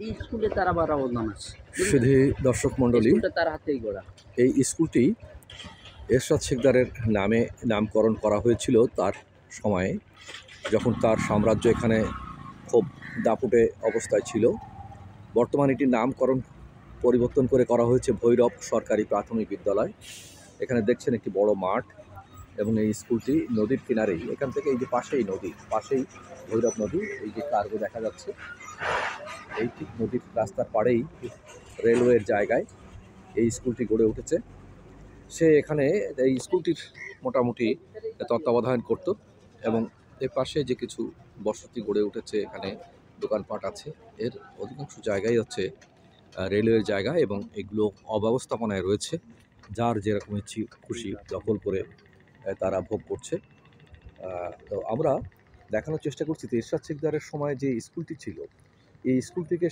এই স্কুলে তার আবার অবদান আছে। শুধু দর্শক মণ্ডলী, স্কুলটা তার হাতেই গড়া। এই স্কুলটি এরশাদ শিকদারের নামে নামকরণ করা হয়েছিল তার সময়ে, যখন তার সাম্রাজ্য এখানে খুব দাপুটে অবস্থায় ছিল। বর্তমানে এটির নামকরণ পরিবর্তন করে করা হয়েছে ভৈরব সরকারি প্রাথমিক বিদ্যালয়। এখানে দেখছেন একটি বড় মাঠ এবং এই স্কুলটি নদীর কিনারেই। এখান থেকে এই যে পাশেই নদী, পাশেই ভৈরব নদী, এই যে কার্গো দেখা যাচ্ছে, এই ঠিক নদীর রাস্তার পাড়েই রেলওয়ের জায়গায় এই স্কুলটি গড়ে উঠেছে। সে এখানে এই স্কুলটির মোটামুটি তত্ত্বাবধান করত এবং এর পাশে যে কিছু বসতি গড়ে উঠেছে, এখানে দোকানপাট আছে, এর অধিকাংশ জায়গাই হচ্ছে রেলওয়ের জায়গা এবং এগুলো অব্যবস্থাপনায় রয়েছে। যার যেরকম ইচ্ছে খুশি দখল করে তারা ভোগ করছে। তো আমরা দেখানোর চেষ্টা করছি যে এরশাদ শিকদারের সময় যে স্কুলটি ছিল, এই স্কুল থেকে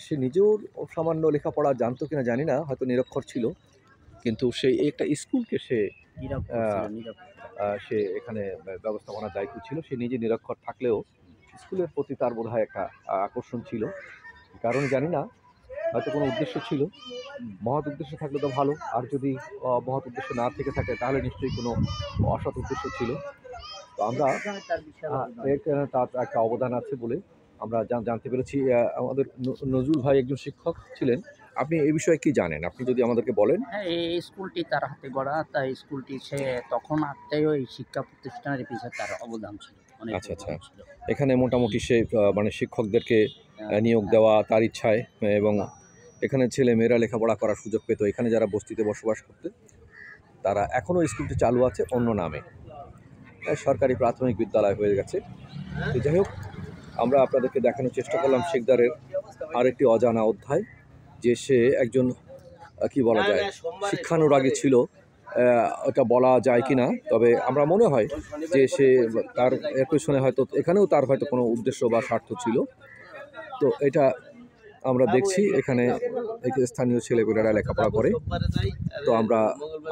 সে নিজেও সামান্য লেখাপড়া জানতো কিনা জানি না, হয়তো নিরক্ষর ছিল, কিন্তু সেই একটা স্কুলকে সে এখানে ব্যবস্থাপনার দায়িত্ব ছিল। সে নিজে নিরক্ষর থাকলেও স্কুলের প্রতি তার বোধহয় একটা আকর্ষণ ছিল, কারণ জানি না, হয়তো কোনো উদ্দেশ্য ছিল। মহৎ উদ্দেশ্য থাকলে তো ভালো, আর যদি মহৎ উদ্দেশ্য না থেকে থাকে তাহলে নিশ্চয়ই কোনো অসৎ উদ্দেশ্য ছিল। তো আমরা তার একটা অবদান আছে বলে আমরা জানতে পেরেছি। আমাদের নজরুল ভাই একজন শিক্ষক ছিলেন, আপনি এই বিষয়ে কি জানেন, আপনি যদি আমাদেরকে বলেন। হ্যাঁ, এই স্কুলটি তার হাতে গড়া। তাই স্কুলটি সে তখন আত্মেও এই শিক্ষা প্রতিষ্ঠানের পিছনে তার অবদান ছিল, অনেক আচ্ছা আচ্ছা, অবদান ছিল। এখানে মোটামুটি সে মানে শিক্ষকদেরকে নিয়োগ দেওয়া তার ইচ্ছায়, এবং এখানে ছেলে মেয়েরা লেখাপড়া করার সুযোগ পেত। এখানে যারা বস্তিতে বসবাস করতে, তারা এখনও স্কুলটি চালু আছে অন্য নামে, সরকারি প্রাথমিক বিদ্যালয় হয়ে গেছে। তো যাই হোক, আমরা আপনাদেরকে দেখানোর চেষ্টা করলাম শিকদারের আরেকটি অজানা অধ্যায়, যে সে একজন কি বলা যায় শিক্ষানুরাগী ছিল। ওটা বলা যায় কি না, তবে আমরা মনে হয় যে সে তার এর পেছনে হয়তো এখানেও তার হয়তো কোনো উদ্দেশ্য বা স্বার্থ ছিল। তো এটা আমরা দেখছি এখানে স্থানীয় ছেলেপেলেরা লেখাপড়া করে। তো আমরা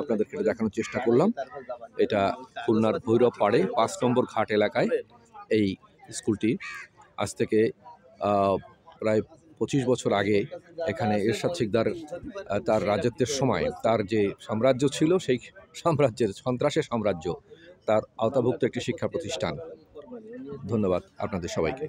আপনাদেরকে এটা দেখানোর চেষ্টা করলাম। এটা খুলনার ভৈরব পাড়ে 5 নম্বর ঘাট এলাকায় এই স্কুলটি। আজ থেকে প্রায় 25 বছর আগে এখানে এরশাদ শিকদার তার রাজত্বের সময় তার যে সাম্রাজ্য ছিল, সেই সাম্রাজ্যের সন্ত্রাসের সাম্রাজ্য, তার আওতাভুক্ত একটি শিক্ষা প্রতিষ্ঠান। ধন্যবাদ আপনাদের সবাইকে।